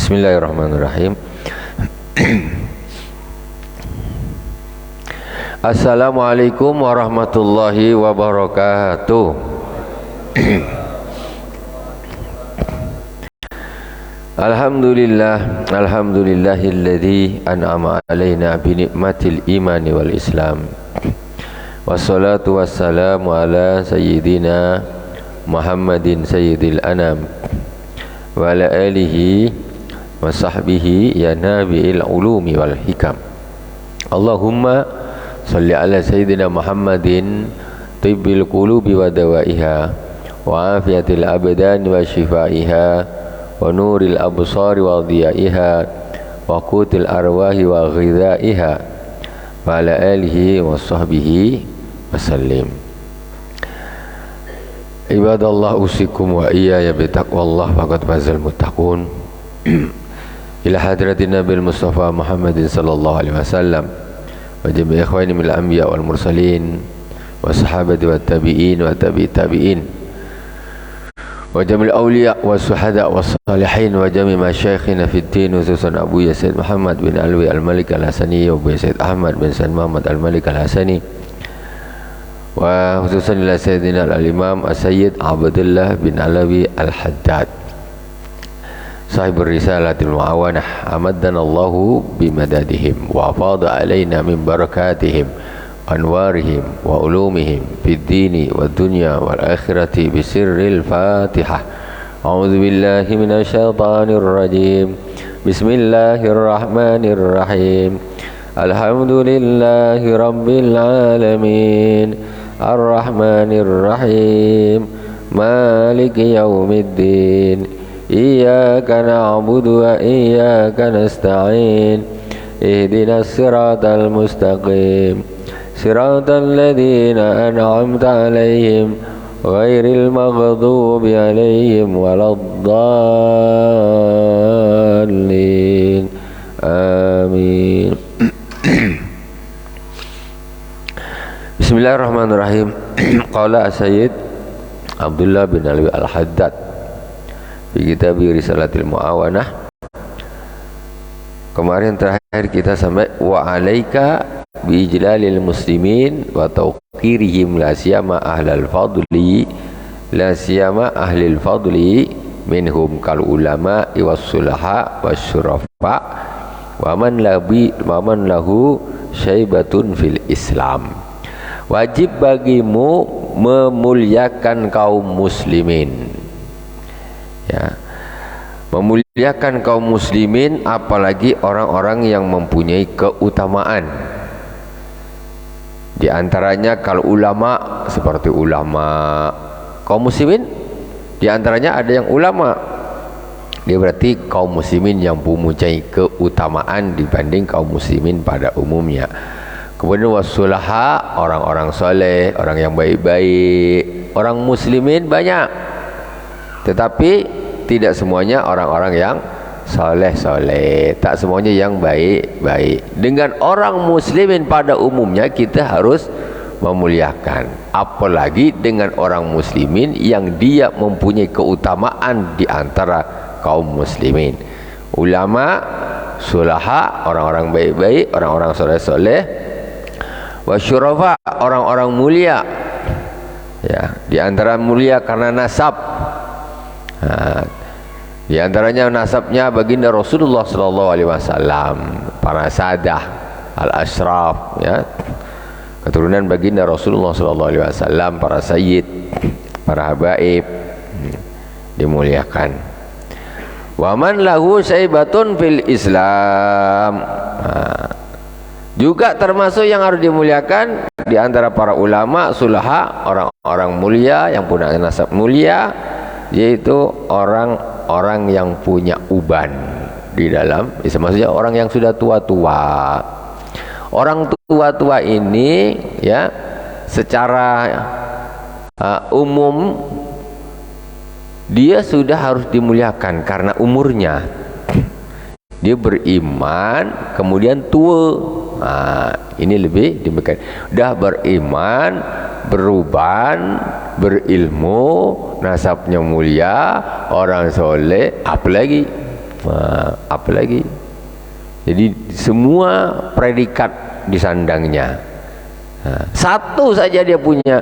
Bismillahirrahmanirrahim. Assalamualaikum warahmatullahi wabarakatuh. Alhamdulillahilladzi an'ama alaina bi ni'matil imani wal islam. Wassalatu wassalamu ala sayyidina Muhammadin sayyidil anam wa ala alihi wa sahbihi ya nabi'il ulumi wal hikam. Allahumma salli ala sayyidina Muhammadin tibbil qulubi wa dawaiha wa afiyatil abdani wa shifaiha wa nuril absari wa dhiyaiha wa qutil arwahi wa ghidhaiha wa ala alihi wa sahbihi wa sallim. Ibadallah, usikum wa iyaya bitaqwallah faqad fazal muttaqun. Ila hadratin Nabil Mustafa Muhammadin sallallahu alaihi wasallam wa jami'i ikhwani minal anbiya wal mursalin wa sahabati wat tabi'in wa tabi'it tabi'in wa jami'il awliya wa suhada wa salihin wa jami' masyayikhina fid din, khususan Abu Sayyid Muhammad bin Alwi al-Malik al-Hasani wa Abu Sayyid Ahmad bin Sayyid Muhammad al-Malik al-Hasani wa khususan ila Sayyidina al-Imam As-Sayyid Abdullah bin Alawi al-Haddad sahibur risalatil muawanah, amaddana Allahu bimadadihim wa afada alaina min barakatihim anwarihim wa ulumihim fid dini wad dunya wal akhirati bisirril Fatihah. A'udzu billahi minasyaitonir rajim. Bismillahirrahmanirrahim. Alhamdulillahi rabbil alamin, arrahmanir rahim, maliki yaumiddin. Iyyaka na'budu wa iyyaka nasta'in. Ihdinas siratal mustaqim, siratal ladzina an'amta 'alaihim ghairil maghdubi 'alaihim waladdallin. Amin. Bismillahirrahmanirrahim. Qala Sayyid Abdullah bin Alwi al-Haddad di kitab Risalatil Muawanah. Kemarin terakhir kita sampai wa alaika bi ijlalil muslimin wa tawqirihim la siyama ahlal fadli, la siyama ahlil fadli minhum kal ulama was sulaha was syurafa wa man lahu syaibatun fil Islam. Wajib bagimu memuliakan kaum muslimin, ya, memuliakan kaum muslimin, apalagi orang-orang yang mempunyai keutamaan. Di antaranya kalau ulama, seperti ulama kaum muslimin, di antaranya ada yang ulama, dia berarti kaum muslimin yang mempunyai keutamaan dibanding kaum muslimin pada umumnya. Kemudian wassulaha, orang-orang soleh, orang yang baik-baik. Orang muslimin banyak, tetapi tidak semuanya orang-orang yang soleh-soleh, tak semuanya yang baik-baik. Dengan orang muslimin pada umumnya kita harus memuliakan, apalagi dengan orang muslimin yang dia mempunyai keutamaan di antara kaum muslimin. Ulama, sulaha, orang-orang baik-baik, orang-orang soleh-soleh. Wasyurafa, orang-orang mulia, ya, di antara mulia karena nasab. Di antaranya nasabnya baginda Rasulullah sallallahu alaihi wasallam, para sadah al-ashraf, ya, keturunan baginda Rasulullah sallallahu alaihi wasallam, para sayyid, para habaib, dimuliakan. Wa man lahu syaibatun fil Islam, juga termasuk yang harus dimuliakan di antara para ulama, sulaha, orang-orang mulia yang punya nasab mulia, yaitu orang-orang yang punya uban di dalam Islam. Maksudnya orang yang sudah tua-tua. Orang tua-tua ini, ya, secara umum dia sudah harus dimuliakan karena umurnya. Dia beriman kemudian tua. Ini lebih demikian. Dah beriman, beruban, berilmu, nasabnya mulia, orang soleh, apalagi Apalagi jadi semua predikat disandangnya. Satu saja dia punya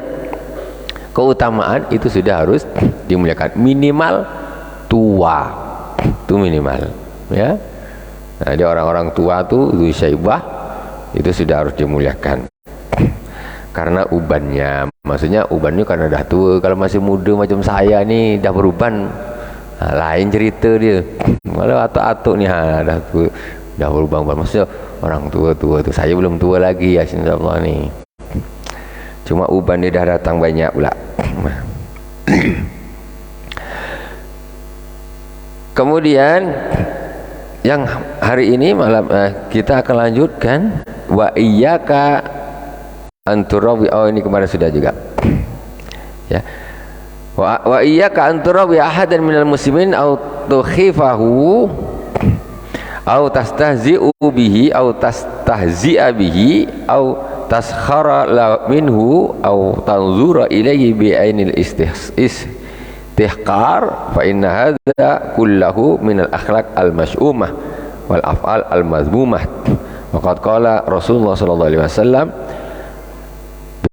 keutamaan, itu sudah harus dimuliakan. Minimal tua, itu minimal, ya. Nah, dia orang-orang tua tuh Syaibah itu sudah harus dimuliakan karena ubannya. Maksudnya ubannya karena dah tua. Kalau masih muda macam saya nih dah beruban, lain cerita dia. Kalau atuk-atuk nih dah tua, dah berubah. Maksudnya orang tua-tua tu, saya belum tua lagi ya insyaallah nih. Cuma uban dia dah datang banyak pula. Kemudian yang hari ini malam kita akan lanjutkan wa iyyaka anturawi. Oh, ini kemarin sudah juga, ya. Wa iyyaka anturawi ahadan minal muslimin au tukhifahu au tastahzi'u bihi au tastahzi'a bihi au taskhara minhu au tanzura ilayhi bi ainil istihqar fa inna hadza kullahu min al akhlaq al mas'umah wal af'al al mazmumah. Waqad qala Rasulullah sallallahu alaihi wasallam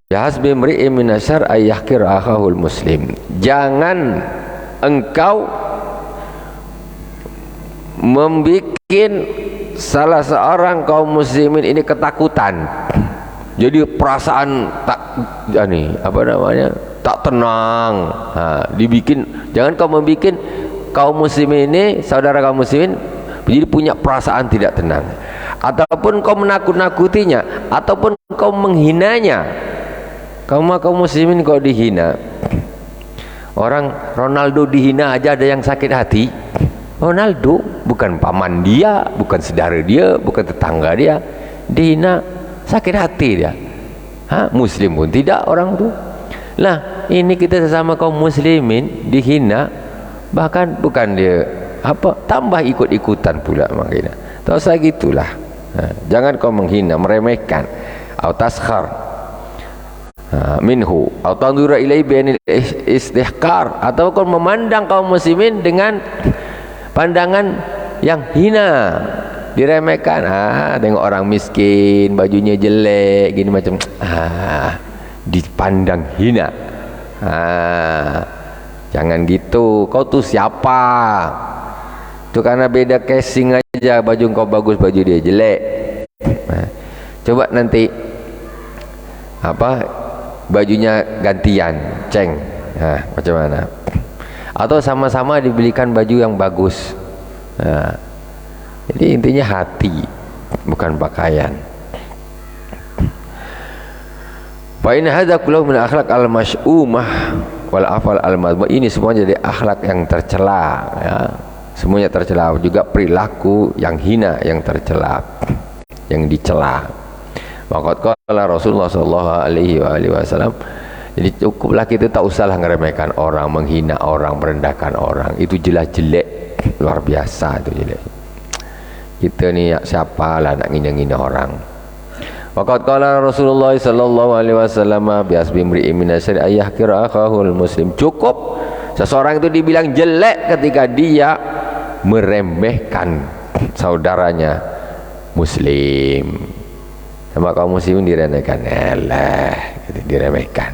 bihasbi imri'in min asyar ay yahqir akhahul muslim. Jangan engkau membuat salah seorang kaum muslimin ini ketakutan, jadi perasaan tak apa namanya, tak tenang. Dibikin, jangan kau membuat kaum muslimin ini, saudara kaum muslimin, jadi punya perasaan tidak tenang, ataupun kau menakut-nakutinya, ataupun kau menghinanya. Kaum muslimin kau dihina. Orang Ronaldo dihina aja ada yang sakit hati. Ronaldo bukan paman dia, bukan saudara dia, bukan tetangga dia, dihina sakit hati dia. Muslim pun tidak orang tu. Lah, ini kita sesama kaum muslimin dihina, bahkan bukan dia apa, tambah ikut-ikutan pula menghina. Tak usah gitulah. Jangan kau menghina, meremehkan. Au taskhar minhu au tanzura ilaihi bi istihqar, atau kau memandang kaum muslimin dengan pandangan yang hina, diremehkan. Tengok orang miskin, bajunya jelek gini macam dipandang hina. Jangan gitu. Kau tuh siapa? Itu karena beda casing aja, baju kau bagus, baju dia jelek. Coba nanti apa, bajunya gantian, ceng. Macam mana? Atau sama-sama dibelikan baju yang bagus. Jadi intinya hati, bukan pakaian. Fa in hadza kullu min akhlaq al-mas'umah wal afal al-madhmum. Ini semuanya jadi akhlak yang tercela, ya. Semuanya tercela, juga perilaku yang hina, yang tercela, yang dicela. Waqad qala Rasulullah sallallahu alaihi wasallam. Jadi cukuplah kita tak usahlah ngeremehkan orang, menghina orang, merendahkan orang. Itu jelas jelek, luar biasa itu jelek. Kita ni siapa lah nak ngina-ngina orang. Waqad qala Rasulullah sallallahu alaihi wasallam biasbi imri'in min asyri ayyahkira akhahul muslim. Cukup seseorang itu dibilang jelek ketika dia meremehkan saudaranya muslim. Sama kaum muslimin diremehkan, gitu, diremehkan.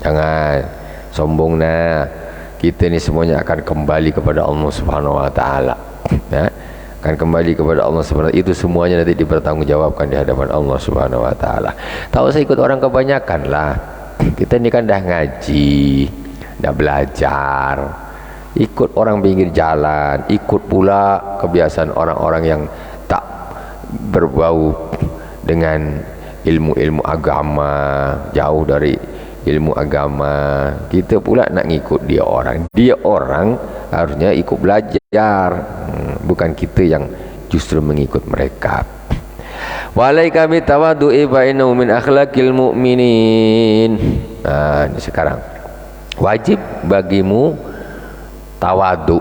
Jangan sombong nah. Kita ni semuanya akan kembali kepada Allah Subhanahu wa taala. Ya, akan kembali kepada Allah Subhanahu wa taala. Itu semuanya nanti dipertanggungjawabkan di hadapan Allah Subhanahu wa taala. Tak usah ikut orang kebanyakan lah. Kita ni kan dah ngaji, dah belajar. Ikut orang pinggir jalan, ikut pula kebiasaan orang-orang yang tak berbau dengan ilmu-ilmu agama, jauh dari ilmu agama. Kita pula nak ngikut dia orang. Dia orang harusnya ikut belajar, bukan kita yang justru mengikut mereka. Walaika bi tawaddu'i fa innahu min akhlaqil mu'minin. Ini sekarang wajib bagimu tawadu,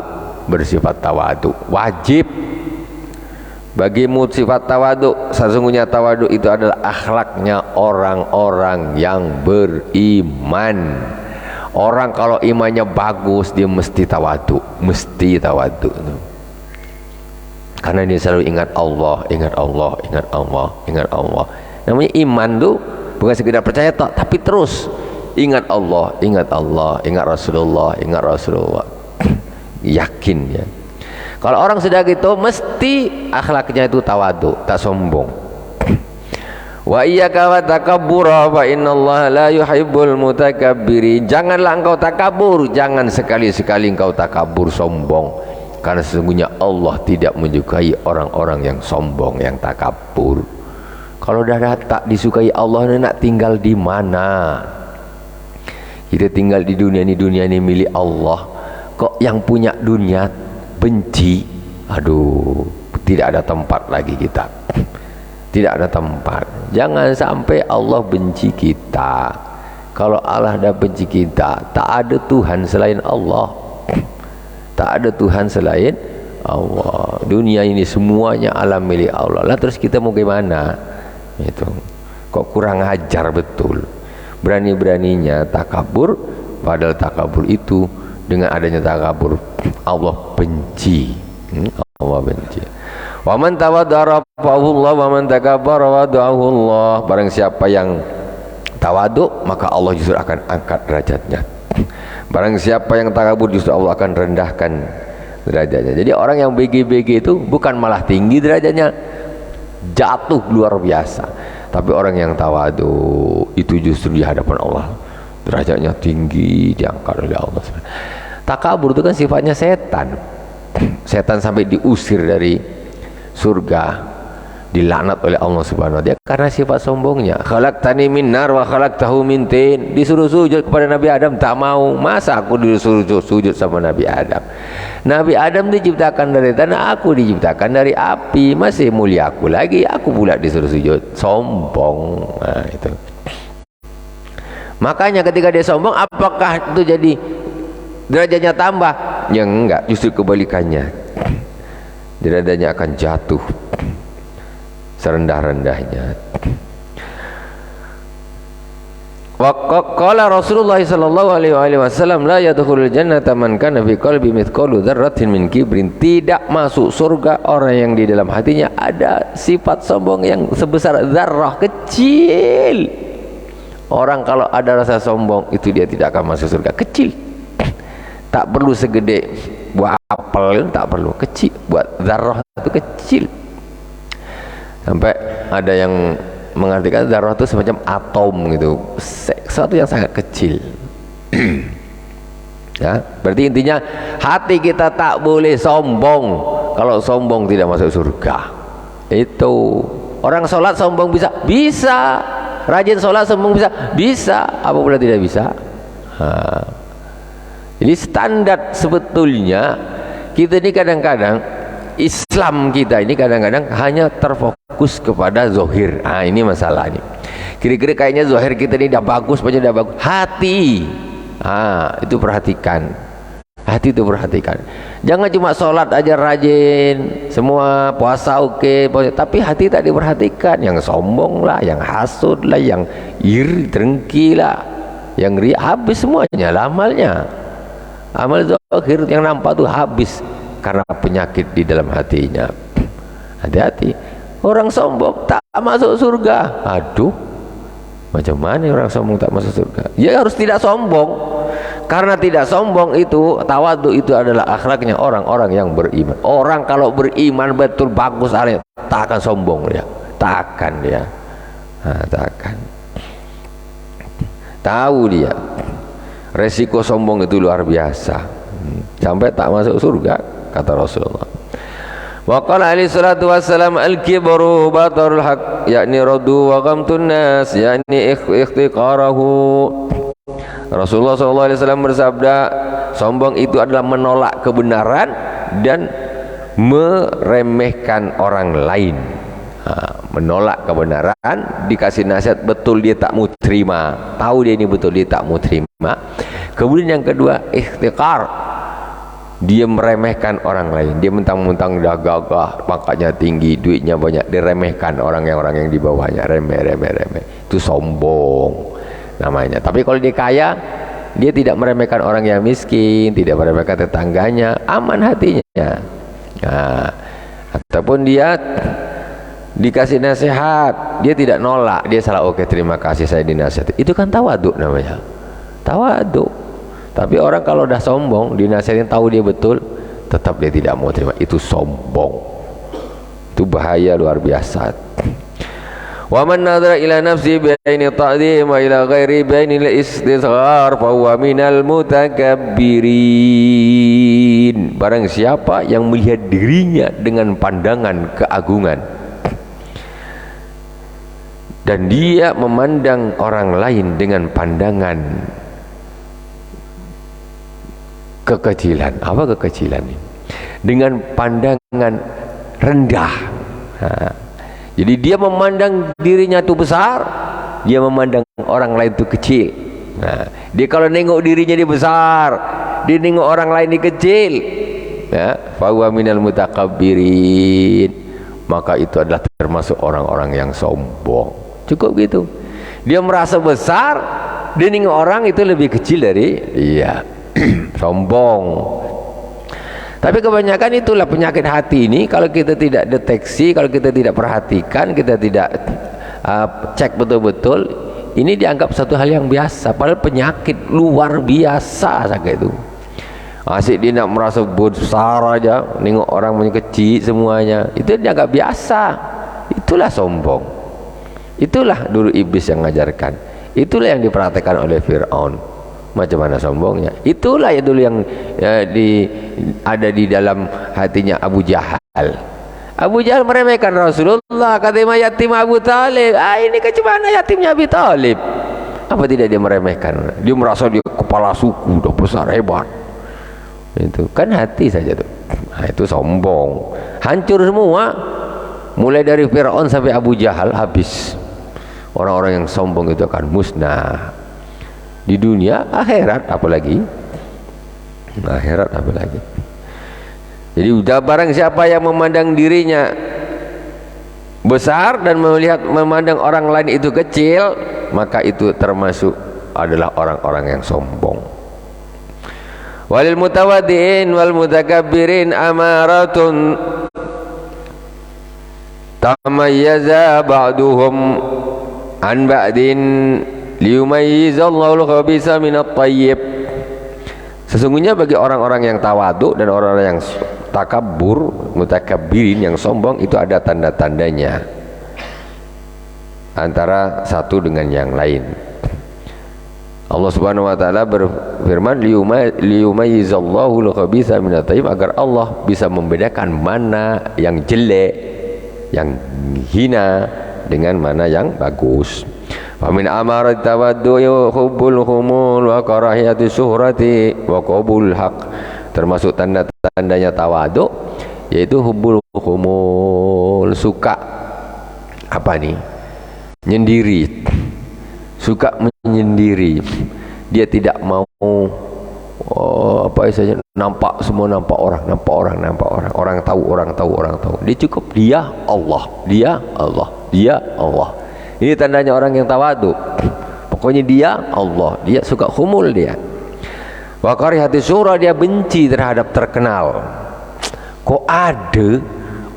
bersifat tawadu. Wajib bagimu sifat tawadu. Sesungguhnya tawadu itu adalah akhlaknya orang-orang yang beriman. Orang kalau imannya bagus dia mesti tawadu, mesti tawadu. Karena dia selalu ingat Allah, ingat Allah, ingat Allah, ingat Allah. Namanya iman tuh bukan sekedar percaya tok, tapi terus ingat Allah, ingat Allah, ingat Rasulullah, ingat Rasulullah. Yakin ya. Kalau orang sudah gitu mesti akhlaknya itu tawadu, tak sombong. Wa iyyaka wa takabbura fa innallaha la yuhibbul mutakabbirin. Janganlah engkau takabur, jangan sekali-sekali engkau takabur, sombong. Karena sesungguhnya Allah tidak menyukai orang-orang yang sombong, yang takabur. Kalau dah tak disukai Allah, nak tinggal di mana? Kita tinggal di dunia ini milik Allah. Kok yang punya dunia benci? Aduh, tidak ada tempat lagi kita. Tidak ada tempat. Jangan sampai Allah benci kita. Kalau Allah dah benci kita, tak ada Tuhan selain Allah. Tak ada Tuhan selain Allah. Dunia ini semuanya alam milik Allah. Lah terus kita mau gimana? Itu. Kok kurang ajar betul. Berani-beraninya takabur, padahal takabur itu dengan adanya takabur Allah benci. Allah benci. Wa man tawadara fa'ahullah wa man takabbara wada'ahu Allah. Barang siapa yang tawadu, maka Allah justru akan angkat derajatnya. Barang siapa yang takabur, justru Allah akan rendahkan derajatnya. Jadi orang yang BG-BG itu bukan malah tinggi derajatnya, jatuh luar biasa. Tapi orang yang tawadu itu justru di hadapan Allah derajatnya tinggi, diangkat oleh Allah. Takabur itu kan sifatnya setan. Setan sampai diusir dari surga, dilaknat oleh Allah Subhanahu wa taala karena sifat sombongnya. Khalaqtani min nar wa khalaqtahu min tin. Disuruh sujud kepada Nabi Adam tak mau. Masa aku disuruh sujud sama Nabi Adam? Nabi Adam diciptakan dari tanah, aku diciptakan dari api. Masih mulia aku lagi, aku pula disuruh sujud. Sombong. Nah, itu. Makanya ketika dia sombong, apakah itu jadi derajatnya tambah? Ya enggak, justru kebalikannya. Derajatnya akan jatuh serendah-rendahnya. Wa qala Rasulullah sallallahu alaihi wasallam la yadkhulul jannata man kana fi qalbi mithqalu dzarratin min kibrin. Tidak masuk surga orang yang di dalam hatinya ada sifat sombong yang sebesar zarrah, kecil. Orang kalau ada rasa sombong itu dia tidak akan masuk surga, kecil. Tak perlu segede buah apel, tak perlu, kecil. Buat zarrah itu kecil. Sampai ada yang mengartikan zarrah itu semacam atom gitu, sesuatu yang sangat kecil. Ya, berarti intinya hati kita tak boleh sombong. Kalau sombong tidak masuk surga. Itu orang sholat sombong bisa, bisa. Rajin sholat sombong bisa, bisa. Apa pula tidak bisa? Jadi standar sebetulnya kita ini kadang-kadang Islam kita ini kadang-kadang hanya terfokus kepada zohir. Ini masalah ini. Kira-kira kayaknya zohir kita ini dah bagus, banyak dah bagus. Hati, itu perhatikan. Hati itu perhatikan. Jangan cuma sholat aja rajin, semua puasa oke, tapi hati tak diperhatikan. Yang sombong lah, yang hasud lah, yang iri, dengki lah, yang ria, habis semuanya amalnya. Amal zohir yang nampak tuh habis karena penyakit di dalam hatinya. Hati-hati, orang sombong tak masuk surga. Aduh, macam mana orang sombong tak masuk surga? Ya harus tidak sombong. Karena tidak sombong itu, tawadu itu adalah akhlaknya orang-orang yang beriman. Orang kalau beriman betul bagus artinya, tak akan sombong dia. Tak akan dia. Tak akan. Tahu dia. Resiko sombong itu luar biasa. Sampai tak masuk surga, kata Rasulullah. Wa qala alaihi salatu wassalam al-kibru batarul haq, yakni radu wa ghamtun nas, yakni ikhtiqarahu. Rasulullah SAW bersabda, sombong itu adalah menolak kebenaran dan meremehkan orang lain. Menolak kebenaran, dikasih nasihat betul dia tak mau terima, tahu dia ini betul dia tak mau terima. Kemudian yang kedua, ikhtiqar, dia meremehkan orang lain. Dia mentang-mentang dah gagah, pangkatnya tinggi, duitnya banyak, diremehkan orang yang di bawahnya, remeh. Itu sombong namanya. Tapi kalau dia kaya, dia tidak meremehkan orang yang miskin, tidak meremehkan tetangganya, aman hatinya. ataupun dia dikasih nasihat, dia tidak nolak, dia salah, oke terima kasih saya dinasihati, itu kan tawaduk namanya, tawaduk. Tapi orang kalau udah sombong, dinasihatin tahu dia betul, tetap dia tidak mau terima, itu sombong, itu bahaya luar biasa. Wa man nadhara ila nafsi bi aini ta'dhim wa ila ghairi bi aini al-istisghar fa huwa minal mutakabbirin. Barang siapa yang melihat dirinya dengan pandangan keagungan dan dia memandang orang lain dengan pandangan kekecilan. Apa kekecilan ini? Dengan pandangan rendah. Jadi dia memandang dirinya itu besar, dia memandang orang lain itu kecil. Nah, dia kalau nengok dirinya dia besar, dia nengok orang lain dia kecil, ya, fa huwa minal mutakabbirin, maka itu adalah termasuk orang-orang yang sombong. Cukup gitu. Dia merasa besar, dia nengok orang itu lebih kecil dari dia. Sombong. Tapi kebanyakan itulah penyakit hati ini. Kalau kita tidak deteksi, kalau kita tidak perhatikan, kita tidak cek betul-betul, ini dianggap satu hal yang biasa, padahal penyakit luar biasa sakit itu. Asyik dia nak merasa besar aja, nengok orang punya kecil semuanya, itu dianggap biasa. Itulah sombong. Itulah dulu iblis yang mengajarkan. Itulah yang diperhatikan oleh Fir'aun. Macam mana sombongnya. Itulah ya dulu yang ada di dalam hatinya Abu Jahal. Abu Jahal meremehkan Rasulullah, kata yatim Abu Talib. Ini kecemana yatimnya Abu Talib. Apa tidak dia meremehkan? Dia merasa dia kepala suku, udah besar, hebat. Itu kan hati saja tuh. Nah, itu sombong. Hancur semua. Mulai dari Fir'aun sampai Abu Jahal habis. Orang-orang yang sombong itu akan musnah. Di dunia, akhirat apalagi, akhirat apalagi. Jadi udah, barang siapa yang memandang dirinya besar dan memandang orang lain itu kecil, maka itu termasuk adalah orang-orang yang sombong. Walil mutawaddiin wal mutakabbirin amaratun tamayyaza ba'duhum an ba'din liyumayyizallahu al-khabisa minat thayyib. Sesungguhnya bagi orang-orang yang tawaduk dan orang-orang yang takabur, mutakabbirin, yang sombong, itu ada tanda-tandanya antara satu dengan yang lain. Allah Subhanahu wa taala berfirman, liyumayyizallahu al-khabisa minat thayyib, agar Allah bisa membedakan mana yang jelek, yang hina dengan mana yang bagus. Famin amarat tawaddu hubbul humul wa karahiyati syuhrati wa qabul haq. Termasuk tanda-tandanya tawaduk yaitu hubbul humul, suka apa nih? Nyendiri. Suka menyendiri. Dia tidak mau apa istilahnya, nampak semua, nampak orang. Orang tahu. Dia cukup dia Allah. Ini tandanya orang yang tawaduk. Pokoknya dia Allah, dia suka humul dia. Wa karihati syura, dia benci terhadap terkenal. Kok ada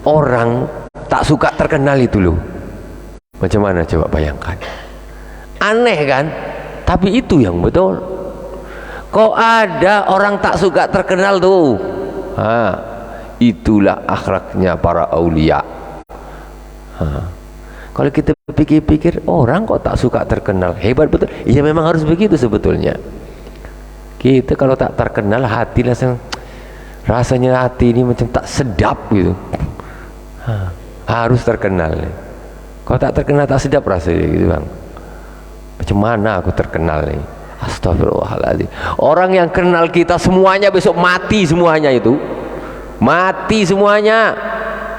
orang tak suka terkenal itu loh? Macam mana coba bayangkan? Aneh kan? Tapi itu yang betul. Kok ada orang tak suka terkenal tuh? Itulah akhlaknya para aulia. Kalau kita pikir-pikir, orang kok tak suka terkenal, hebat betul. Iya, memang harus begitu sebetulnya. Kita kalau tak terkenal, hati rasanya hati ini macam tak sedap gitu. Harus terkenal. Kalau tak terkenal tak sedap rasanya gitu bang. Macam mana aku terkenal nih? Astagfirullahaladzim. Orang yang kenal kita semuanya besok mati semuanya itu. Mati semuanya.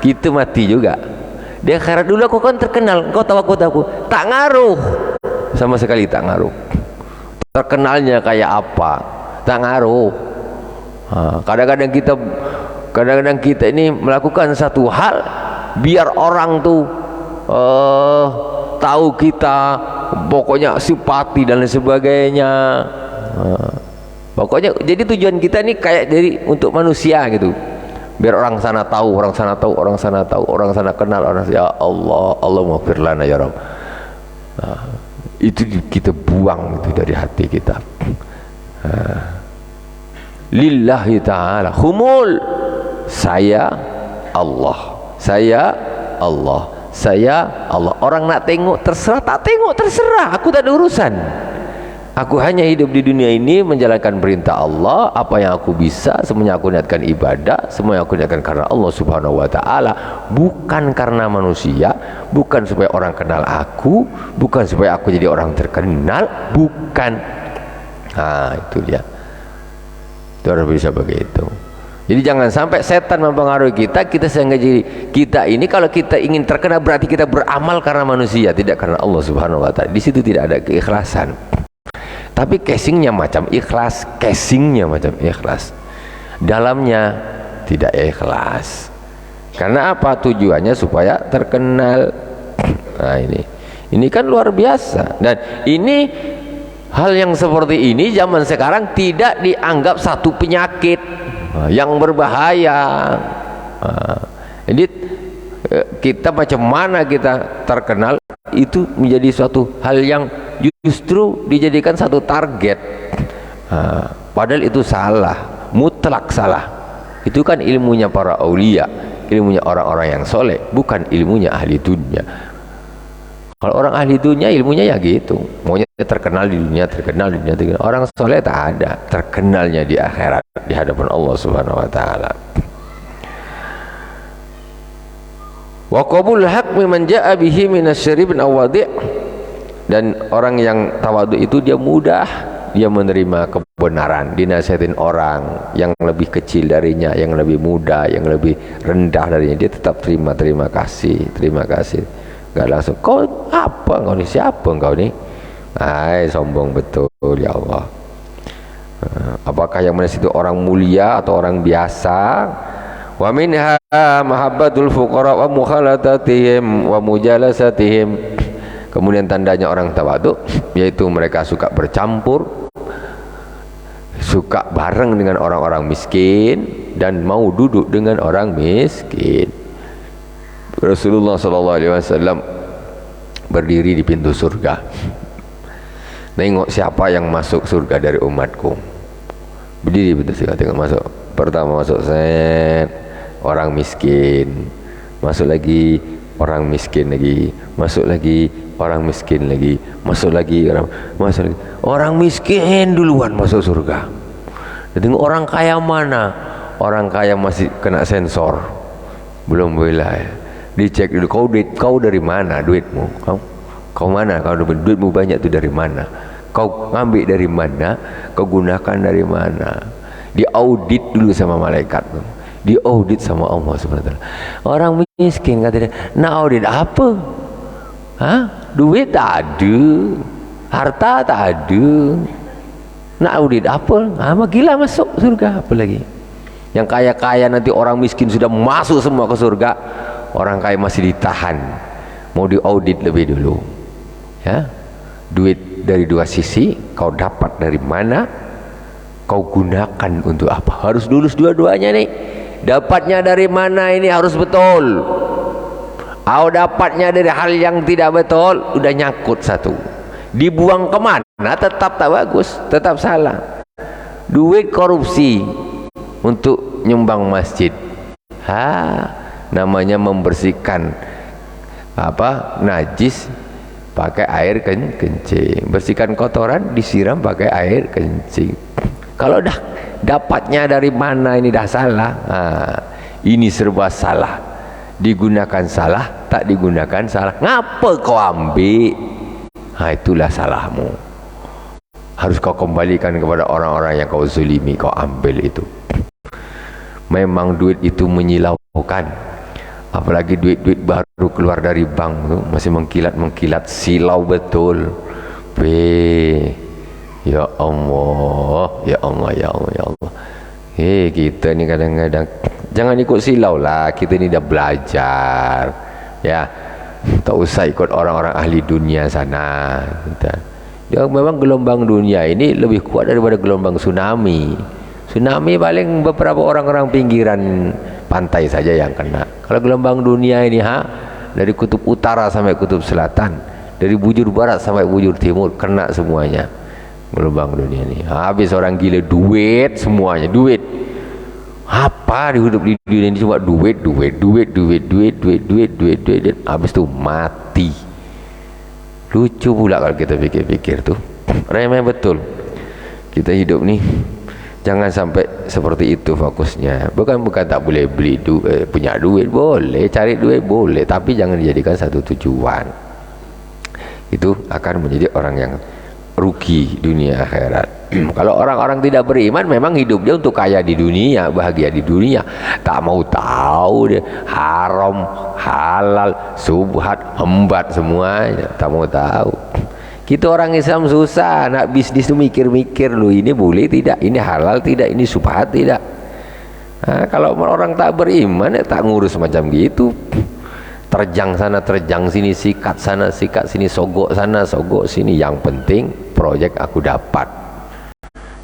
Kita mati juga. Dia akhirat dulu aku kan terkenal, kau tahu aku tahu, tak ngaruh, sama sekali tak ngaruh. Terkenalnya kayak apa, tak ngaruh. Kadang-kadang kita ini melakukan satu hal biar orang tuh tahu kita, pokoknya simpati dan lain sebagainya. Pokoknya jadi tujuan kita ini kayak dari untuk manusia gitu, biar orang sana tahu, orang sana tahu, orang sana tahu, orang sana kenal, orang ya Allah, Allah maghfir lana ya Rabb. Nah, itu kita buang itu dari hati kita. Lillahi ta'ala humul, saya Allah, saya Allah, saya Allah. Orang nak tengok terserah, tak tengok terserah, aku tak ada urusan. Aku hanya hidup di dunia ini menjalankan perintah Allah. Apa yang aku bisa, semuanya aku niatkan ibadah, semuanya aku niatkan karena Allah Subhanahu wa ta'ala, bukan karena manusia, bukan supaya orang kenal aku, bukan supaya aku jadi orang terkenal, bukan. Nah, itu dia. Itu harus bisa begitu. Jadi jangan sampai setan mempengaruhi kita, sehingga jadi kita ini kalau kita ingin terkenal berarti kita beramal karena manusia, tidak karena Allah Subhanahu wa ta'ala. Di situ tidak ada keikhlasan. Tapi casingnya macam ikhlas, casingnya macam ikhlas, dalamnya tidak ikhlas. Karena apa? Tujuannya supaya terkenal. Nah ini kan luar biasa. Dan ini hal yang seperti ini zaman sekarang tidak dianggap satu penyakit yang berbahaya. Jadi kita macam mana kita terkenal itu menjadi suatu hal yang justru dijadikan satu target. Padahal itu salah, mutlak salah. Itu kan ilmunya para aulia, ilmunya orang-orang yang soleh, bukan ilmunya ahli dunia. Kalau orang ahli dunia ilmunya ya gitu, maunya terkenal di dunia, terkenal di dunia, terkenal. Orang soleh tak ada terkenalnya di akhirat, di hadapan Allah Subhanahu wa ta'ala. Wa qabul haq mimman jaa bihi minasyari bin awadi'. Dan orang yang tawadhu itu dia mudah, dia menerima kebenaran, dinasihatin orang yang lebih kecil darinya, yang lebih muda, yang lebih rendah darinya, dia tetap terima kasih. Gak langsung, kau apa kau ni, siapa kau ni? Sombong betul ya Allah. Apakah yang mana situ orang mulia atau orang biasa? Wa minha mahabbatul fuqara wa mukhalatatihim wa mujalasatihim. Kemudian tandanya orang tawadhu yaitu mereka suka bercampur, suka bareng dengan orang-orang miskin, dan mau duduk dengan orang miskin. Rasulullah SAW berdiri di pintu surga, nengok siapa yang masuk surga dari umatku. Berdiri di pintu surga, tengok masuk. Pertama masuk orang miskin, masuk lagi orang miskin lagi, masuk lagi orang miskin lagi, masuk lagi orang miskin duluan masuk surga. Jadi orang kaya mana? Orang kaya masih kena sensor, belum boleh. Dicek dulu, kau dari mana duitmu? Kau mana? Kau duitmu banyak itu dari mana? Kau ngambil dari mana? Kau gunakan dari mana? Diaudit dulu sama malaikat, diaudit sama Allah SWT. Orang miskin katanya, nak audit apa? Duit tak ada, harta tak ada, nak audit apa? Gila masuk surga. Apa lagi? Yang kaya-kaya nanti orang miskin sudah masuk semua ke surga, orang kaya masih ditahan, mau diaudit lebih dulu. Ya, duit dari dua sisi, kau dapat dari mana, kau gunakan untuk apa? Harus lulus dua-duanya nih. Dapatnya dari mana ini harus betul. Dapatnya dari hal yang tidak betul, udah nyangkut satu, dibuang kemana tetap tak bagus, tetap salah. Duit korupsi untuk nyumbang masjid, namanya membersihkan najis pakai air kencing, bersihkan kotoran disiram pakai air kencing. Kalau dah dapatnya dari mana ini dah salah, ini serba salah, digunakan salah, tak digunakan salah. Ngapa kau ambil? Itulah salahmu. Harus kau kembalikan kepada orang-orang yang kau zulimi, kau ambil itu. Memang duit itu menyilaukan, apalagi duit-duit baru keluar dari bank tu, masih mengkilat-mengkilat, silau betul. Ya Allah, ya Allah, ya Allah, ya Allah. Kita ni kadang-kadang jangan ikut silau lah. Kita ni dah belajar, ya. Tak usah ikut orang-orang ahli dunia sana. Ya, memang gelombang dunia ini lebih kuat daripada gelombang tsunami. Tsunami paling beberapa orang-orang pantai saja yang kena. Kalau gelombang dunia ini dari kutub utara sampai kutub selatan, dari bujur barat sampai bujur timur, kena semuanya gelombang dunia ini. Habis orang gila, duit semuanya, duit. Apa hidup di dunia ini cuma duit. Habis itu mati. Lucu pula kalau kita pikir-pikir tuh. Remeh betul. Kita hidup nih, jangan sampai seperti itu fokusnya. Bukan tak boleh beli punya duit, boleh cari duit boleh, tapi jangan dijadikan satu tujuan. Itu akan menjadi orang yang rugi dunia akhirat. Kalau orang-orang tidak beriman memang hidupnya untuk kaya di dunia, bahagia di dunia, tak mau tahu dia haram, halal, subhat, hembat semuanya, tak mau tahu. Kita orang Islam susah, nak bisnis itu mikir-mikir, lu ini boleh tidak, ini halal tidak, ini subhat tidak. Nah, kalau orang tak beriman ya tak ngurus macam gitu. Terjang sana, terjang sini, sikat sana, sikat sini, sogok sana, sogok sini. Yang penting proyek aku dapat.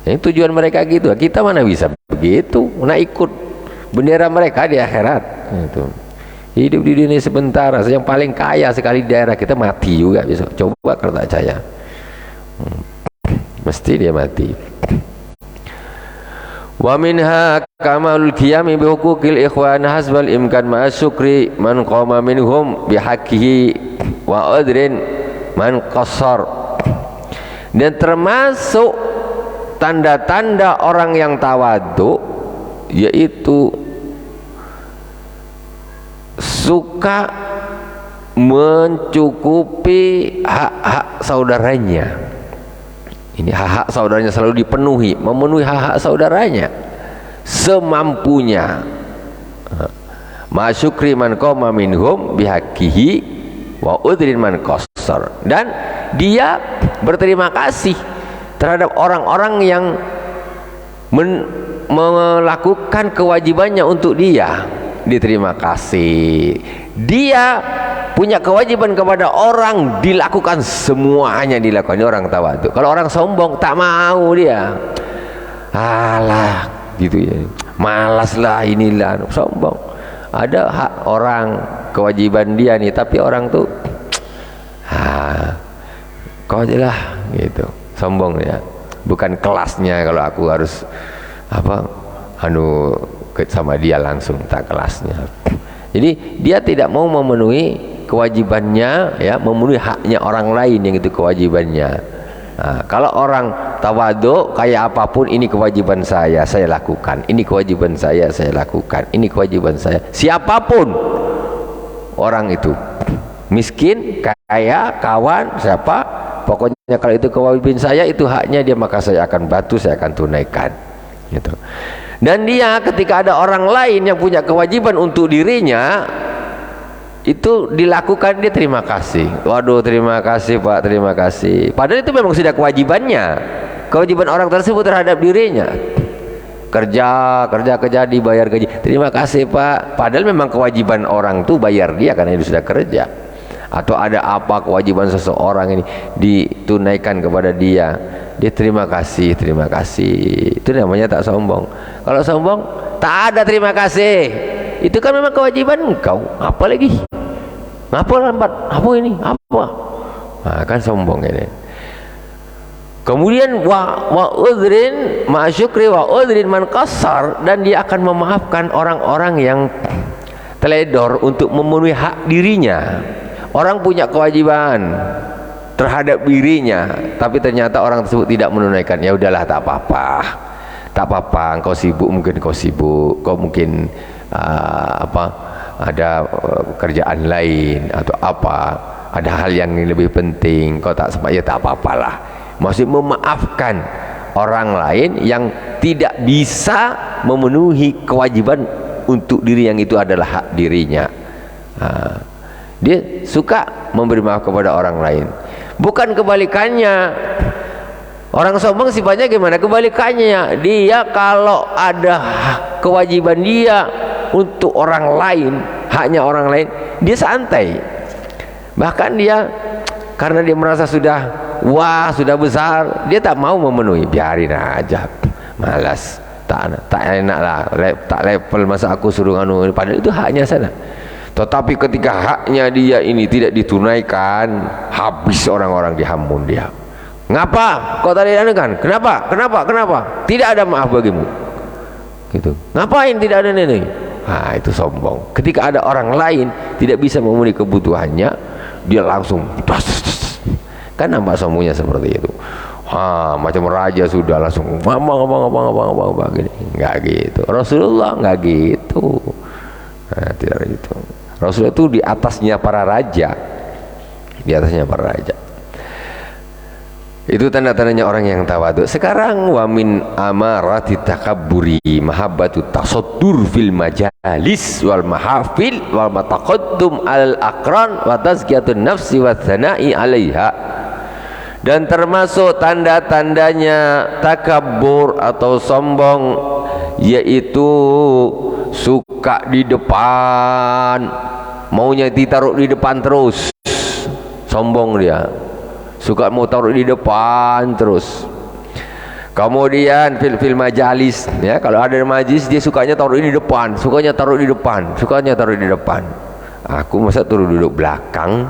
Yang tujuan mereka gitu. Kita mana bisa begitu? Nak ikut bendera mereka di akhirat. Itu. Hidup di dunia sebentar. Yang paling kaya sekali di daerah kita mati juga besok. Coba kalau tak percaya. Mesti dia mati. Wa minha kamalul qiyami bi huquqil ikhwan hasbal imkan ma syukri man qama minhum bihaqqihi wa adrin man qassar. Dan termasuk tanda-tanda orang yang tawadhu yaitu suka mencukupi hak-hak saudaranya. Ini hak-hak saudaranya selalu dipenuhi, memenuhi hak-hak saudaranya semampunya. Masyukri man qama minhum bihaqqihi wa udrin man qassar. Dan dia berterima kasih terhadap orang-orang yang melakukan kewajibannya untuk dia, diterima kasih. Dia punya kewajiban kepada orang, dilakukan semuanya, dilakukan. Ini orang tawadhu. Kalau orang sombong tak mau dia, alah gitu ya, malaslah inilah, sombong. Ada hak orang, kewajiban dia nih, tapi orang tuh kau aja lah gitu, sombong ya. Bukan kelasnya, kalau aku harus sama dia langsung, tak kelasnya. Jadi dia tidak mau memenuhi kewajibannya, ya, memenuhi haknya orang lain yang itu kewajibannya. Nah, kalau orang tawadhu kayak apapun, ini kewajiban saya lakukan, ini kewajiban saya lakukan, ini kewajiban saya. Siapapun orang itu, miskin, kaya, kawan, siapa, pokoknya kalau itu kewajiban saya, itu haknya dia, maka saya akan bantu, saya akan tunaikan gitu. Dan dia ketika ada orang lain yang punya kewajiban untuk dirinya, itu dilakukan, dia terima kasih. Waduh, terima kasih Pak, terima kasih. Padahal itu memang sudah kewajibannya, kewajiban orang tersebut terhadap dirinya. Kerja dibayar gaji, terima kasih Pak. Padahal memang kewajiban orang tuh bayar dia karena itu sudah kerja. Atau ada apa kewajiban seseorang ini ditunaikan kepada dia, dia terima kasih, terima kasih. Itu namanya tak sombong. Kalau sombong tak ada terima kasih, itu kan memang kewajiban engkau. Apa lagi? Apa lambat? Apa ini? Apa? Nah, kan sombong ini. Kemudian wa udrin ma syukri wa udrin man qassar, dan dia akan memaafkan orang-orang yang teledor untuk memenuhi hak dirinya. Orang punya kewajiban terhadap dirinya, tapi ternyata orang tersebut tidak menunaikan. Ya udahlah, tak apa-apa, engkau sibuk, mungkin kau sibuk, kau mungkin ada kerjaan lain atau apa, ada hal yang lebih penting, kau tak sempat, ya tak apa-apalah. Maksud memaafkan orang lain yang tidak bisa memenuhi kewajiban untuk diri yang itu adalah hak dirinya. Dia suka memberi maaf kepada orang lain, bukan kebalikannya. Orang sombong sifatnya gimana? Kebalikannya, dia kalau ada kewajiban dia untuk orang lain, haknya orang lain, dia santai. Bahkan dia karena dia merasa sudah besar, dia tak mau memenuhi, biarin aja, malas. tak enak lah, tak level masa aku suruh anu, padahal itu haknya sana. Tetapi ketika haknya dia ini tidak ditunaikan, habis orang-orang dihamun dia. Ngapa kau tadi anu kan? Kenapa? Tidak ada maaf bagimu. Gitu. Ngapain tidak ada nenek? Nah, itu sombong. Ketika ada orang lain tidak bisa memenuhi kebutuhannya, dia langsung kan nampak sombongnya seperti itu. Macam raja sudah langsung ngomong gini. Enggak gitu. Rasulullah enggak gitu. Nah, tidak gitu. Rasulullah itu di atasnya para raja. Di atasnya para raja. Itu tanda-tandanya orang yang tawadhu. Sekarang wa min amarati takabburi mahabbatu tasaddur fil majalis wal mahafil wal mataqaddum al aqran wa tazkiyatun nafsi wa tsana'i 'alaiha. Dan termasuk tanda-tandanya takabbur atau sombong yaitu suka di depan, maunya ditaruh di depan terus, sombong dia, suka mau taruh di depan terus. Kemudian fil majalis, ya, kalau ada majlis dia sukanya taruh ini di depan, sukanya taruh di depan. Aku masa turun duduk belakang,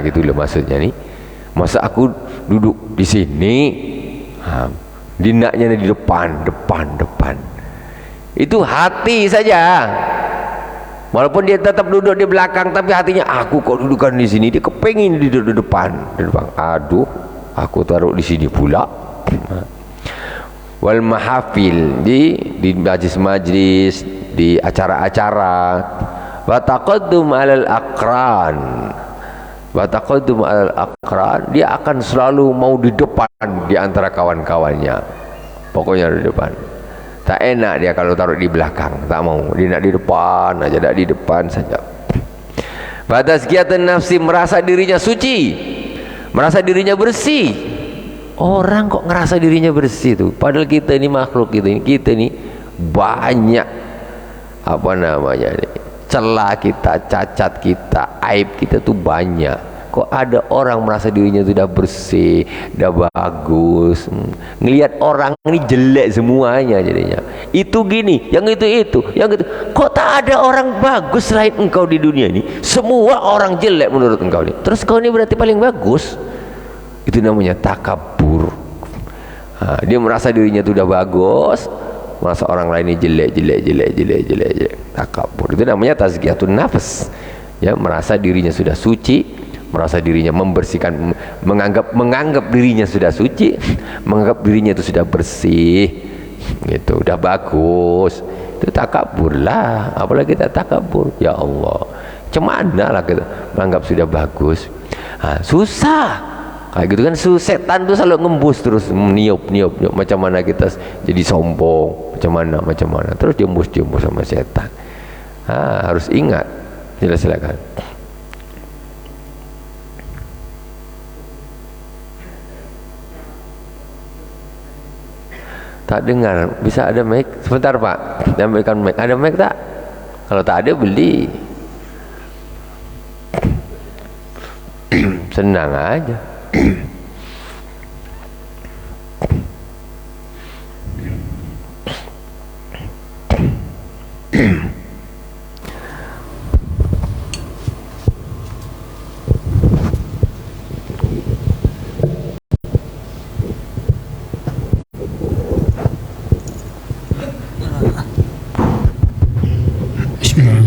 gitu loh maksudnya nih. Masa aku duduk di sini, dinaknya di depan. Itu hati saja. Walaupun dia tetap duduk di belakang, tapi hatinya aku kok dudukan di sini. Dia kepengin duduk di depan. Aduh, aku taruh di sini pula. Wal mahafil, di majlis, di acara-acara. Wa taqaddum 'alal aqran. Dia akan selalu mau di depan di antara kawan-kawannya. Pokoknya di depan. Tak enak dia kalau taruh di belakang, tak mau. Dia nak di depan aja, nak di depan saja. Tazkiyatun nafsi, merasa dirinya suci, merasa dirinya bersih. Orang kok ngerasa dirinya bersih tuh, padahal kita ini makhluk, kita ini banyak apa namanya nih, celah kita, cacat kita, aib kita tuh banyak. Kok ada orang merasa dirinya sudah bersih, sudah bagus, ngelihat orang ini jelek semuanya jadinya. Itu gini, yang itu, yang itu. Kok tak ada orang bagus selain engkau di dunia ini? Semua orang jelek menurut engkau ini. Terus kau ini berarti paling bagus. Itu namanya takabur. Dia merasa dirinya sudah bagus, merasa orang lain ini jelek. Takabur. Itu namanya tazkiyatun nafs. Ya, merasa dirinya sudah suci, merasa dirinya membersihkan, menganggap dirinya sudah suci, menganggap dirinya itu sudah bersih, gitu, udah bagus. Itu takabur lah. Apalagi kita takabur, ya Allah, cemana lah kita menganggap sudah bagus. Susah kayak gitu kan. Setan tuh selalu ngembus terus, niup macam mana kita jadi sombong, macam mana terus jembus sama setan. Harus ingat. Silakan. Tak dengar, bisa ada mic? Sebentar Pak, ambilkan mic. Ada mic tak? Kalau tak ada beli. Senang aja.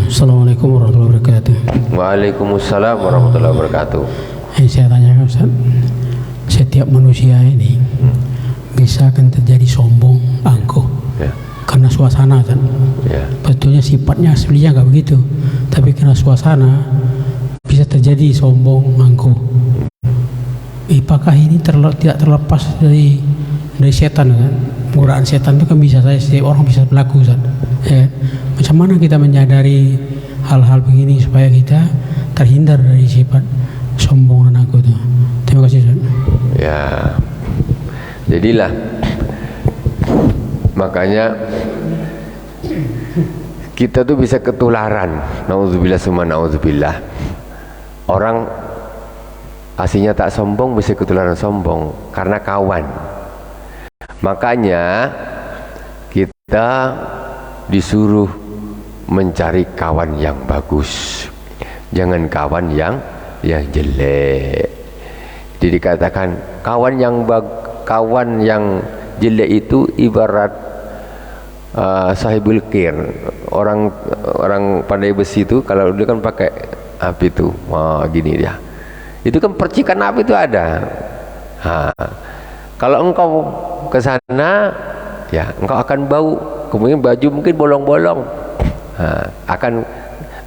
Assalamualaikum warahmatullahi wabarakatuh. Waalaikumsalam warahmatullahi wabarakatuh. Saya tanyakan Ustaz, setiap manusia ini bisa kan terjadi sombong, angkuh, karena suasana kan. Betulnya sifatnya aslinya nggak begitu, tapi karena suasana bisa terjadi sombong, angkuh. Apakah ini tidak terlepas dari setan kan? Godaan setan itu kan bisa saja, setiap orang bisa berlaku Ustaz. Macam mana kita menyadari hal-hal begini supaya kita terhindar dari sifat sombong dan angkuh itu? Terima kasih Ustaz. Ya, jadilah makanya kita tuh bisa ketularan. Nauzubillah summa nauzubillah. Orang aslinya tak sombong bisa ketularan sombong karena kawan. Makanya kita kita disuruh mencari kawan yang bagus, jangan kawan yang jelek. Jadi dikatakan kawan yang jelek itu ibarat sahibul kir, orang pandai besi itu kalau dia kan pakai api itu, gini dia. Itu kan percikan api itu ada. Kalau engkau ke sana, ya engkau akan bau, kemudian baju mungkin bolong-bolong. Akan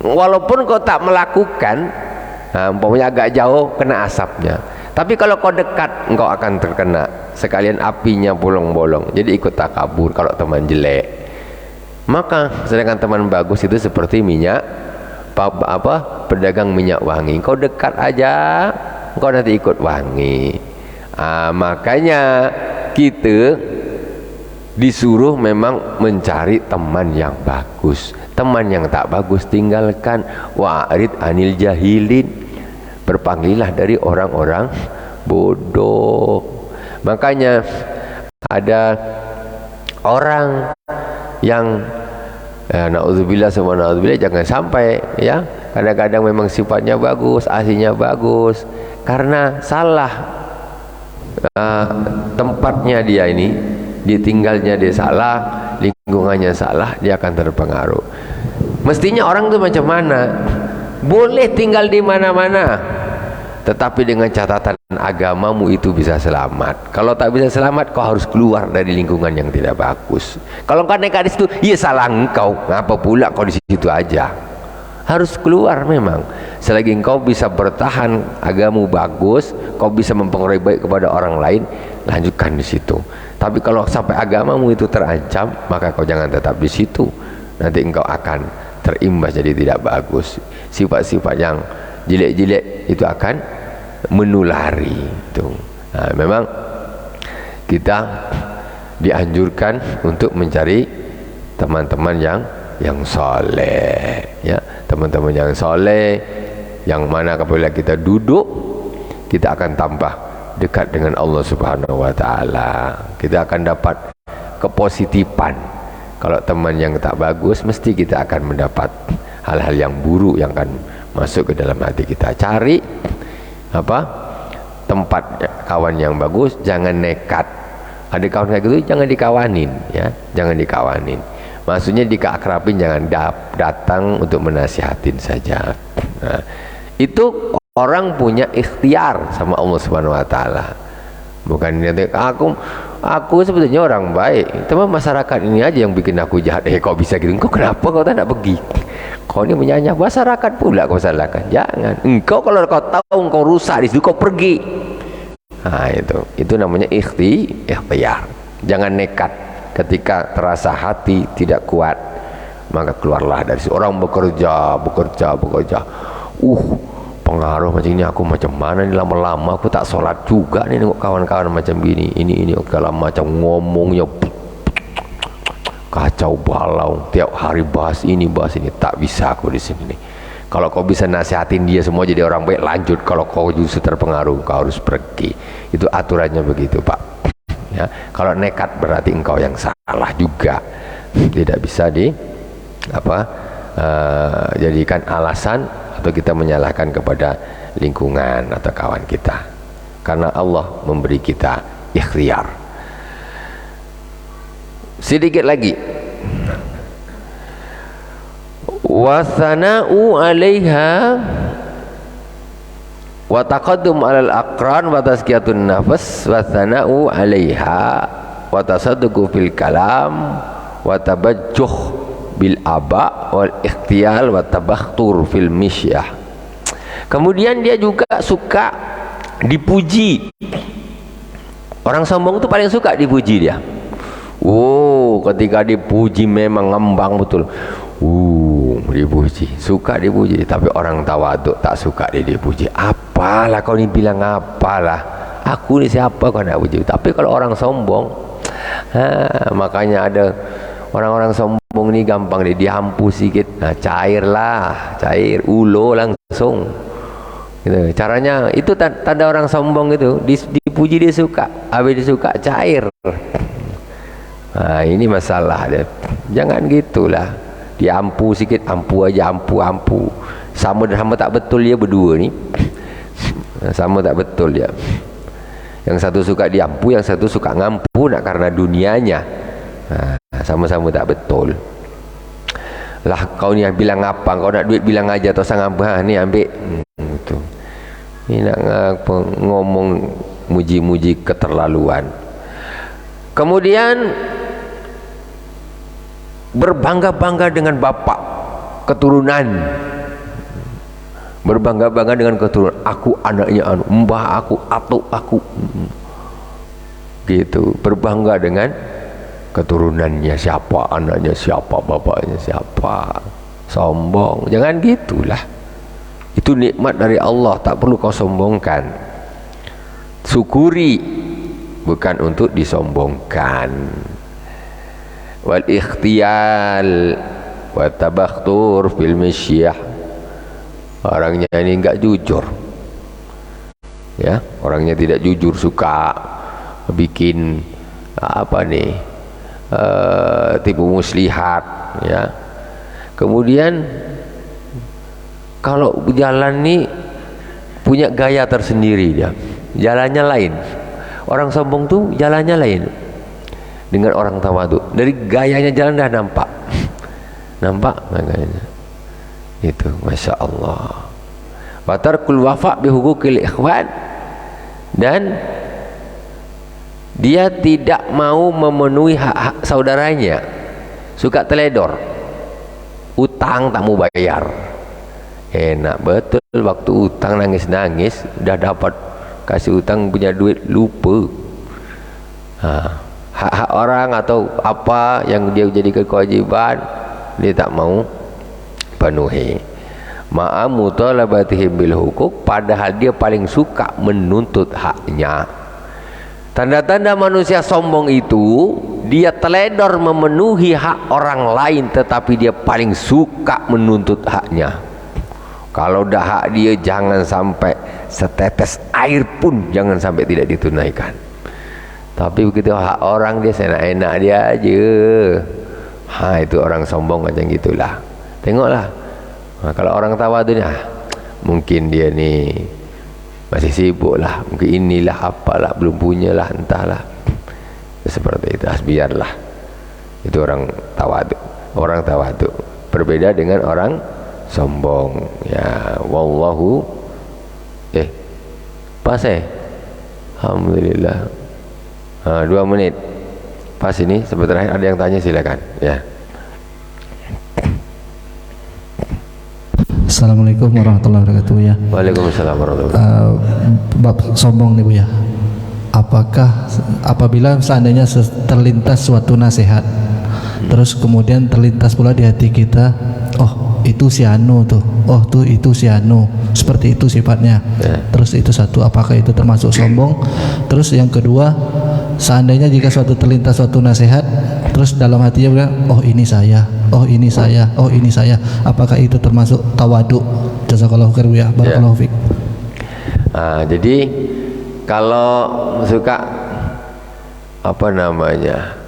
walaupun kau tak melakukan, umpamanya agak jauh kena asapnya. Tapi kalau kau dekat, engkau akan terkena sekalian apinya bolong-bolong. Jadi ikut takabur kalau teman jelek. Maka sedangkan teman bagus itu seperti minyak pedagang minyak wangi. Kau dekat aja, engkau nanti ikut wangi. Makanya kita disuruh memang mencari teman yang bagus. Teman yang tak bagus tinggalkan. Wa'rid anil jahilin, berpaling dari orang-orang bodoh. Makanya ada orang yang na'udzubillah sama na'udzubillah, jangan sampai ya, kadang-kadang memang sifatnya bagus, aslinya bagus, karena salah tempatnya dia ini, ditinggalnya dia salah, lingkungannya salah, dia akan terpengaruh. Mestinya orang itu macam mana? Boleh tinggal di mana-mana, tetapi dengan catatan agamamu itu bisa selamat. Kalau tak bisa selamat, kau harus keluar dari lingkungan yang tidak bagus. Kalau kau nekat di situ, ya salah engkau. Ngapa pula kau di situ aja? Harus keluar memang. Selagi engkau bisa bertahan, agamamu bagus, kau bisa mempengaruhi baik kepada orang lain, lanjutkan di situ. Tapi kalau sampai agamamu itu terancam, maka kau jangan tetap di situ. Nanti engkau akan terimbas jadi tidak bagus. Sifat-sifat yang jelek-jelek itu akan menulari itu. Memang kita dianjurkan untuk mencari teman-teman yang soleh, ya, teman-teman yang soleh, yang mana apabila kita duduk, kita akan tambah dekat dengan Allah Subhanahu wa Ta'ala. Kita akan dapat kepositifan. Kalau teman yang tak bagus, mesti kita akan mendapat hal-hal yang buruk yang akan masuk ke dalam hati kita. Cari tempat kawan yang bagus, jangan nekat. Ada kawan kayak gitu jangan dikawanin, ya, jangan dikawanin. Maksudnya dikeakrabin, jangan datang untuk menasihatin saja. Itu orang punya ikhtiar sama Allah Subhanahu wa Ta'ala. Bukan nanti aku sebetulnya orang baik, tapi masyarakat ini aja yang bikin aku jahat. Kau bisa gitu, engkau kenapa kau tak nak pergi? Kau ini menyanyah masyarakat pula kau salahkan. Jangan. Engkau kalau kau tahu engkau rusak di situ, kau pergi. Itu namanya ikhtiar. Jangan nekat. Ketika terasa hati tidak kuat, maka keluarlah dari situ. Orang bekerja. Pengaruh macam ini, aku macam mana nih, lama-lama aku tak sholat juga nih, nengok kawan-kawan macam gini, ini segala macam ngomongnya kacau balau, tiap hari bahas ini, tak bisa aku di sini nih. Kalau kau bisa nasihatin dia semua jadi orang baik, lanjut. Kalau kau justru terpengaruh, kau harus pergi. Itu aturannya begitu, Pak. Ya, kalau nekat berarti engkau yang salah juga. Tidak bisa jadikan alasan atau kita menyalahkan kepada lingkungan atau kawan kita, karena Allah memberi kita ikhtiar. Sedikit lagi, wasana'u 'alaiha wa taqaddum 'alal aqran wa tazkiyatun nafs, wasana'u 'alaiha wa tasadduqu fil kalam wa tabajjuh bil aba wal ikhtiyal wa tabakhtur fil misyah. Kemudian dia juga suka dipuji. Orang sombong itu paling suka dipuji dia. Ketika dipuji memang ngembang betul. Dipuji, suka dipuji. Tapi orang tawaduk tak suka dipuji. Apalah kau ni bilang apalah? Aku ni siapa kau nak puji? Tapi kalau orang sombong, makanya ada orang-orang sombong ni gampang dihampu sikit, cair ulo langsung gitu. Caranya itu tanda orang sombong itu, dipuji dia suka, habis dia suka cair. Ini masalah dia. Jangan gitulah. Dia ampu sikit, ampu aja, ampu. Sama tak betul dia berdua ni. Sama tak betul dia. Yang satu suka diampu, yang satu suka ngampu nak karena dunianya. Sama-sama tak betul. Lah kau ni bilang apa? Kau nak duit bilang aja atau sang apa? Ni ambil. Gitu. Ini nak ngomong muji-muji keterlaluan. Kemudian berbangga-bangga dengan bapak, keturunan. Berbangga-bangga dengan keturunan. Aku anaknya mbah aku, atuk aku. Gitu. Berbangga dengan keturunannya siapa, anaknya siapa, bapaknya siapa. Sombong. Jangan gitulah. Itu nikmat dari Allah, tak perlu kau sombongkan. Syukuri, bukan untuk disombongkan. Wal ikhtiyal wa tabakhtur fil misyah. Orangnya ini enggak jujur, ya, orangnya tidak jujur, suka bikin apa nih, tipu muslihat, ya. Kemudian kalau jalan nih punya gaya tersendiri dia, jalannya lain. Orang sombong tuh jalannya lain dengan orang tawadhu. Dari gayanya jalan dah nampak, makanya. Itu Masya Allah. Watarkul wafa' bihuquqil ikhwan. Dan dia tidak mau memenuhi hak-hak saudaranya. Suka teledor, utang tak mau bayar. Enak betul, waktu utang nangis-nangis, dah dapat kasih utang punya duit lupa. Hak-hak orang atau apa yang dia jadikan kewajiban, dia tak mau penuhi. Ma'a mutalabatihim bil hukuk, padahal dia paling suka menuntut haknya. Tanda-tanda manusia sombong itu, dia teledor memenuhi hak orang lain, tetapi dia paling suka menuntut haknya. Kalau dah hak dia, jangan sampai setetes air pun jangan sampai tidak ditunaikan. Tapi begitu hak orang, dia seenak-enak dia aja. Itu orang sombong macam gitulah. Tengoklah, kalau orang tawadhu ni, mungkin dia ni masih sibuk lah, mungkin inilah apalah, belum punya lah, entahlah. Seperti itu, biarlah. Itu orang tawadhu. Orang tawadhu berbeda dengan orang sombong. Ya, wallahu. Pas Alhamdulillah. 2 menit. Pas ini, sebentar ada yang tanya, silakan. Ya. Assalamualaikum warahmatullahi wabarakatuh ya. Waalaikumsalam warahmatullahi wabarakatuh. Bab sombong nih Bu ya. Apakah apabila seandainya terlintas suatu nasihat, terus kemudian terlintas pula di hati kita, oh itu si anu tuh, oh tuh itu si anu, seperti itu sifatnya. Terus itu satu, apakah itu termasuk sombong? Terus yang kedua, seandainya jika suatu terlintas suatu nasihat, terus dalam hatinya bilang, oh ini saya, oh ini saya, oh ini saya, apakah itu termasuk tawadhu? Jazakallahu khairan ya, barakallahu fiik. Jadi kalau suka apa namanya,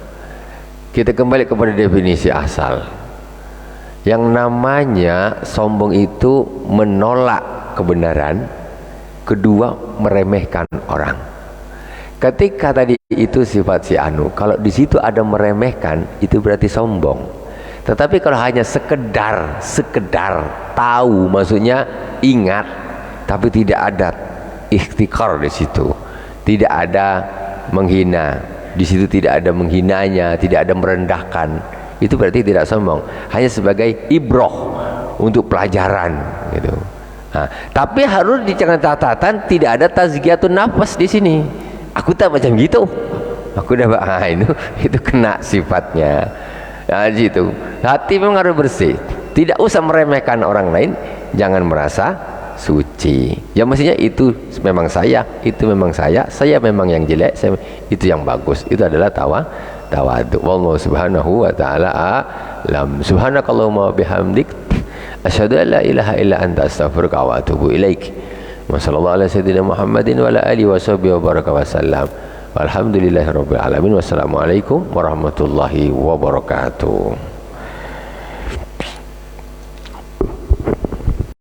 kita kembali kepada definisi asal. Yang namanya sombong itu menolak kebenaran, kedua meremehkan orang. Ketika tadi itu sifat si anu, kalau di situ ada meremehkan, itu berarti sombong. Tetapi kalau hanya sekedar tahu, maksudnya ingat, tapi tidak ada ikhtikar di situ, tidak ada menghina di situ, tidak ada menghinanya, tidak ada merendahkan, itu berarti tidak sombong, hanya sebagai ibroh untuk pelajaran gitu. Tapi harus dicatat catatan, tidak ada tazkiyatun nafas di sini. Aku tak macam gitu, aku dah itu kena sifatnya. Gitu. Hati memang harus bersih, tidak usah meremehkan orang lain, jangan merasa suci. Ya mestinya itu memang saya, itu memang saya memang yang jelek, itu yang bagus. Itu adalah tawadhu. Wallahu subhanahu wa ta'ala a'lam. Subhanakallahumma wa bihamdik, asyhadu an la ilaha illa anta, astaghfiruka wa atubu ilaik. Wa sallallahu ala sayyidina Muhammadin wa ala alihi wa sahbihi wa baraka wa sallam. Alhamdulillahirabbil alamin. Wassalamualaikum warahmatullahi wabarakatuh.